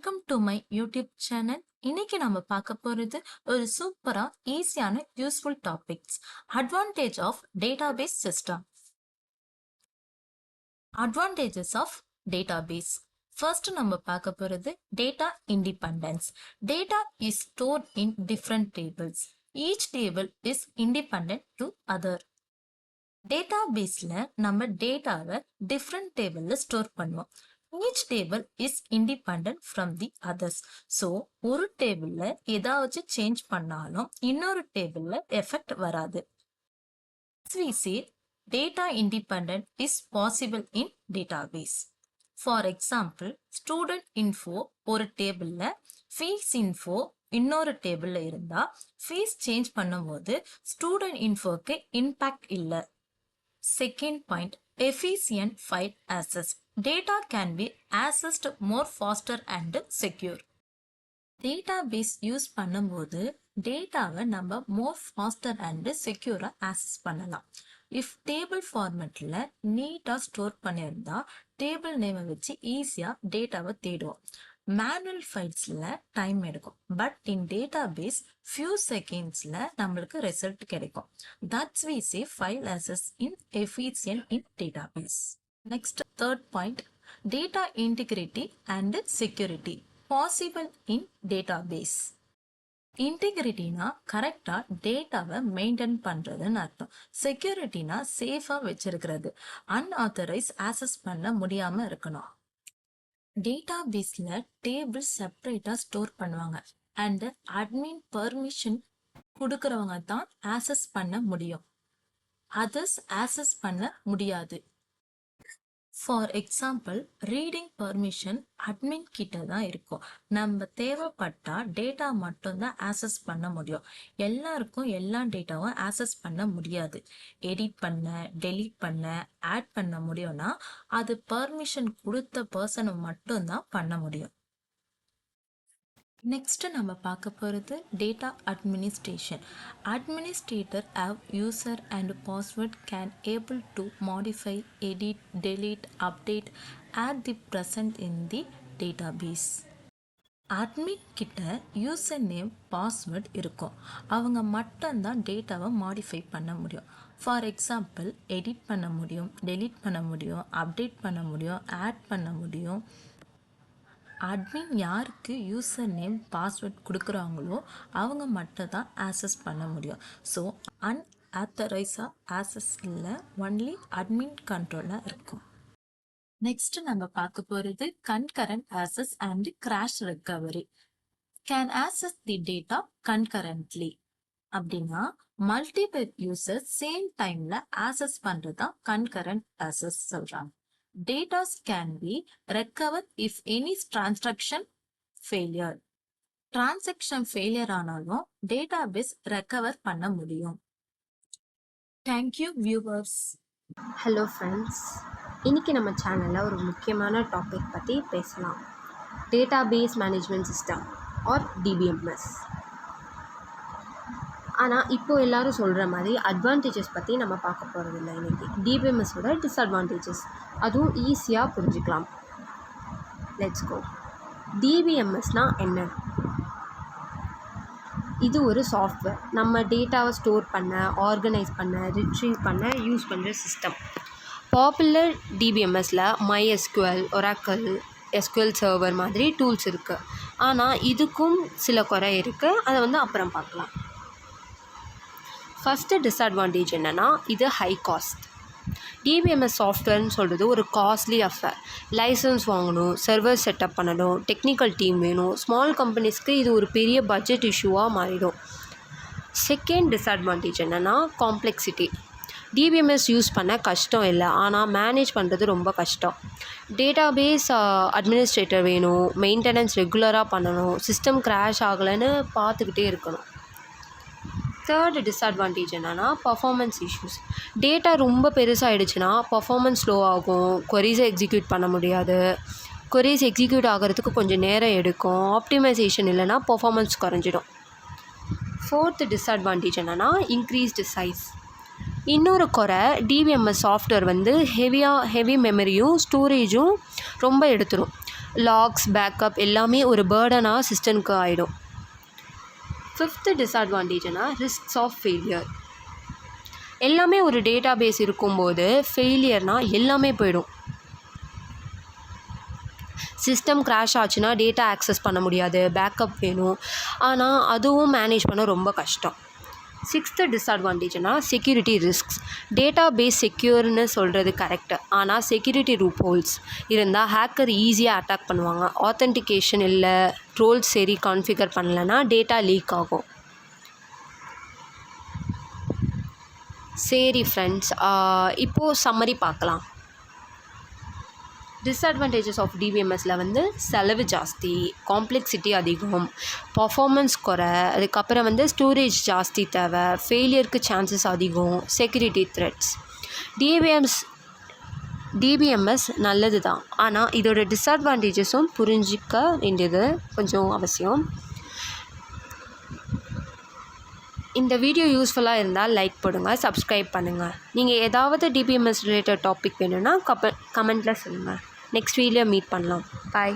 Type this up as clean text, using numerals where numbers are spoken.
Welcome to my YouTube channel. இன்னைக்கு நம்ம பார்க்க போறது ஒரு சூப்பரா ஈஸியான useful topics. Advantage of database system. Advantages of database. First நம்ம பார்க்க போறது data independence. Data is stored in different tables. Each table is independent to other. டேட்டாபேஸ்ல நம்ம டேட்டாவை டிஃப்ரெண்ட் டேபிள்ல ஸ்டோர் பண்ணுவோம். Each table is independent from the others. So, ஒரு டேபிள்ல ஏதாவது சேஞ்ச் பண்ணாலும் இன்னொரு டேபிள்ல எஃபெக்ட் வராது. As we say, data independent is possible in database. For example, student info ஒரு டேபிள்ல, fees info இன்னொரு டேபிள்ல இருந்தா fees சேஞ்ச் பண்ணும்போது student infoக்கு இம்பாக்ட் இல்லை. Second point, efficient file access. Data can be accessed more faster and secure. Database use பண்ணும்போது டேட்டாவை நம்ம more faster and secure access பண்ணலாம். If table formatல நீட்டா ஸ்டோர் பண்ணியிருந்தா டேபிள் நேமை வச்சு ஈஸியா டேட்டாவை தேடுவோம். மேனுவல் ஃபைல்ஸ்ல டைம் எடுக்கும். பட் இன் டேட்டாபேஸ் ஃபியூ செகண்ட்ஸ்ல நம்மளுக்கு ரிசல்ட் கிடைக்கும். That's we say file access in efficient in database. Next, third point, data integrity and security possible in database. இன்டிகிரிட்டினா கரெக்டா டேட்டாவை மெயின்டைன் பண்றதுன்னு அர்த்தம். செக்யூரிட்டினா சேஃபா வச்சிருக்கிறது. அன்ஆத்தரைஸ் ஆக்சஸ் பண்ண முடியாம இருக்கணும். டேட்டாபேஸ்ல டேபிள் செப்பரேட்டா ஸ்டோர் பண்ணுவாங்க அண்ட் அட்மின் பர்மிஷன் கொடுக்கறவங்க தான் ஆக்சஸ் பண்ண முடியும். அதர்ஸ் ஆக்சஸ் பண்ண முடியாது. For example, reading permission admin கிட்ட தான் இருக்கும். நம்ம தேவைப்பட்டா டேட்டா மட்டும்தான் ஆக்சஸ் பண்ண முடியும். எல்லாருக்கும் எல்லா டேட்டாவும் ஆக்சஸ் பண்ண முடியாது. எடிட் பண்ண, டெலீட் பண்ண, ஆட் பண்ண முடியும்னா அது பர்மிஷன் கொடுத்த பர்சனை மட்டும்தான் பண்ண முடியும். நெக்ஸ்ட் நம்ம பார்க்க போகிறது data administration. Administrator have user and password can able to modify, edit, delete, update at the present in the database. Admin கிட்ட யூசர் நேம், பாஸ்வேர்ட் இருக்கும். அவங்க மட்டும்தான் டேட்டாவை மாடிஃபை பண்ண முடியும். ஃபார் எக்ஸாம்பிள், எடிட் பண்ண முடியும், டெலீட் பண்ண முடியும், அப்டேட் பண்ண முடியும், ஆட் பண்ண முடியும். அட்மின் யாருக்கு யூசர் நேம், பாஸ்வேர்ட் கொடுக்குறாங்களோ அவங்க மட்டும் தான் ஆக்சஸ் பண்ண முடியும். ஸோ அன்ஆத்தரைஸாக ஆக்சஸ் இல்லை, ஒன்லி அட்மின் கண்ட்ரோலாக இருக்கும். நெக்ஸ்ட் நம்ம பார்க்க போகிறது concurrent access and crash recovery. Can access the data concurrently. அப்படின்னா மல்டிபிள் யூசர் சேம் டைம்ல ஆக்சஸ் பண்றதா கன்கரண்ட் ஆக்சஸ் சொல்றாங்க. Data can be recovered if any transaction failure. Transaction failure ஆனாலும் database recover பண்ண முடியும். Thank you viewers. Hello friends, இன்றைக்கி நம்ம சேனலில் ஒரு முக்கியமான டாபிக் பற்றி பேசலாம். Database management system or DBMS. ஆனால் இப்போது எல்லோரும் சொல்கிற மாதிரி அட்வான்டேஜஸ் பற்றி நம்ம பார்க்க போகிறதில்ல. இன்றைக்கி டிபிஎம்எஸோட டிஸ்அட்வான்டேஜஸ், அதுவும் ஈஸியாக புரிஞ்சுக்கலாம். Let's go. டிபிஎம்எஸ்னால் என்ன? இது ஒரு சாஃப்ட்வேர். நம்ம டேட்டாவை ஸ்டோர் பண்ண, ஆர்கனைஸ் பண்ண, ரிட்ரீவ் பண்ண யூஸ் பண்ணுற சிஸ்டம். பாப்புலர் டிபிஎம்எஸில் MySQL, Oracle, SQL சர்வர் மாதிரி டூல்ஸ் இருக்குது. ஆனால் இதுக்கும் சில குறை இருக்குது. அதை அப்புறம் பார்க்கலாம். ஃபஸ்ட்டு டிஸ்அட்வான்டேஜ் என்னென்னா, இது ஹை காஸ்ட். டிபிஎம்எஸ் சாஃப்ட்வேர்னு சொல்கிறது ஒரு காஸ்ட்லி அஃபேர். லைசன்ஸ் வாங்கணும், சர்வர் செட்டப் பண்ணணும், டெக்னிக்கல் டீம் வேணும். ஸ்மால் கம்பெனிஸ்க்கு இது ஒரு பெரிய பட்ஜெட் இஷ்யூவாக மாறிடும். செகண்ட் டிஸ்அட்வான்டேஜ் என்னென்னா காம்ப்ளெக்சிட்டி. டிபிஎம்எஸ் யூஸ் பண்ண கஷ்டம் இல்லை, ஆனால் மேனேஜ் பண்ணுறது ரொம்ப கஷ்டம். டேட்டாபேஸ் அட்மினிஸ்ட்ரேட்டர் வேணும், மெயின்டெனன்ஸ் ரெகுலராக பண்ணணும், சிஸ்டம் கிராஷ் ஆகலைன்னு பார்த்துக்கிட்டே இருக்கணும். தேர்டு டிஸ்அட்வான்டேஜ் என்னென்னா பர்ஃபார்மன்ஸ் இஷ்யூஸ். டேட்டா ரொம்ப பெருசாகிடுச்சுன்னா பர்ஃபார்மன்ஸ் ஸ்லோ ஆகும், கொரீஸை எக்ஸிக்யூட் பண்ண முடியாது. கொரீஸ் எக்ஸிக்யூட் ஆகிறதுக்கு கொஞ்சம் நேரம் எடுக்கும். ஆப்டிமைசேஷன் இல்லைன்னா பர்ஃபார்மன்ஸ் குறைஞ்சிடும். ஃபோர்த்து டிஸ்அட்வான்டேஜ் என்னென்னா இன்க்ரீஸ்டு சைஸ். இன்னொரு குறை, டிபிஎம்எஸ் சாஃப்ட்வேர் ஹெவி மெமரியும் ஸ்டோரேஜும் ரொம்ப எடுத்துடும். லாக்ஸ் பேக்கப் எல்லாமே ஒரு பேர்டனாக சிஸ்டம்க்கு ஆகிடும். 5th டிஸ்அட்வான்டேஜ்னா risks of failure. எல்லாமே ஒரு டேட்டா பேஸ் இருக்கும்போது ஃபெயிலியர்னால் எல்லாமே போயிடும். சிஸ்டம் கிராஷ் ஆச்சுன்னா டேட்டா ஆக்சஸ் பண்ண முடியாது, பேக்கப் வேணும், ஆனால் அதுவும் மேனேஜ் பண்ண ரொம்ப கஷ்டம். 6th டிஸ்அட்வான்டேஜ்னா செக்யூரிட்டி ரிஸ்க்ஸ். டேட்டா பேஸ் செக்யூர்னு சொல்கிறது கரெக்டு, ஆனால் செக்யூரிட்டி ரூப் ஹோல்ஸ் இருந்தால் ஹேக்கர் ஈஸியாக அட்டாக் பண்ணுவாங்க. ஆத்தென்டிகேஷன் இல்லை, ரோல்ஸ் சரி கான்ஃபிகர் பண்ணலைன்னா டேட்டா லீக் ஆகும். சரி ஃப்ரெண்ட்ஸ், இப்போது சம்மரி பார்க்கலாம். டிஸ்அட்வான்டேஜஸ் ஆஃப் டிபிஎம்எஸில் வந்து செலவு ஜாஸ்தி, காம்ப்ளெக்சிட்டி அதிகம், பர்ஃபார்மன்ஸ் குறை, அதுக்கப்புறம் வந்து ஸ்டோரேஜ் ஜாஸ்தி தேவை, ஃபெயிலியருக்கு சான்சஸ் அதிகம், செக்யூரிட்டி த்ரெட்ஸ். டிபிஎம்எஸ் நல்லது தான், ஆனால் இதோட டிஸ்அட்வான்டேஜஸும் புரிஞ்சிக்க வேண்டியது கொஞ்சம் அவசியம். இந்த வீடியோ யூஸ்ஃபுல்லாக இருந்தால் லைக் போடுங்க, சப்ஸ்கிரைப் பண்ணுங்கள். நீங்கள் ஏதாவது டிபிஎம்எஸ் ரிலேட்டட் டாபிக் வேணும்னா கமெண்ட்டில் சொல்லுங்கள். நெக்ஸ்ட் வீடியோ மீட் பண்ணலாம். பாய்.